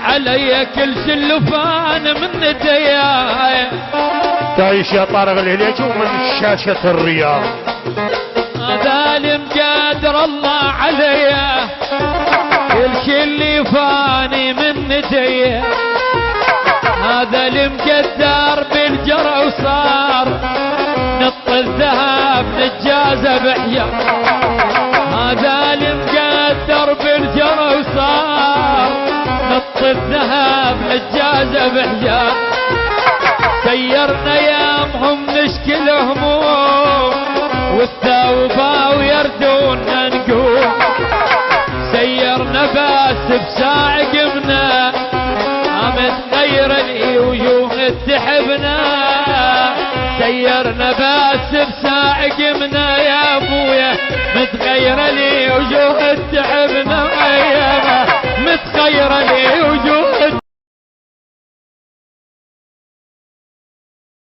علي كل شلفان من نديا. تعيش يا طارق الهليجي ومن شاشة الرياض. هذا المقدر الله عليا كل شلفاني من نديا. هذا المقدر بالجرى وصار نط الذهب نجازه بحياه. هذا المقدر بالجرى وصار نط الذهب نجازه بحياه. سيرنا يامهم نشكي الهموم والثوبة ويردونا نقوم. سيرنا بس بساع قمنا متغير لي وجوه تحبنا. سيرنا بس بساع قمنا يا ابويا متغير لي وجوه تحبنا. متغير لي وجوه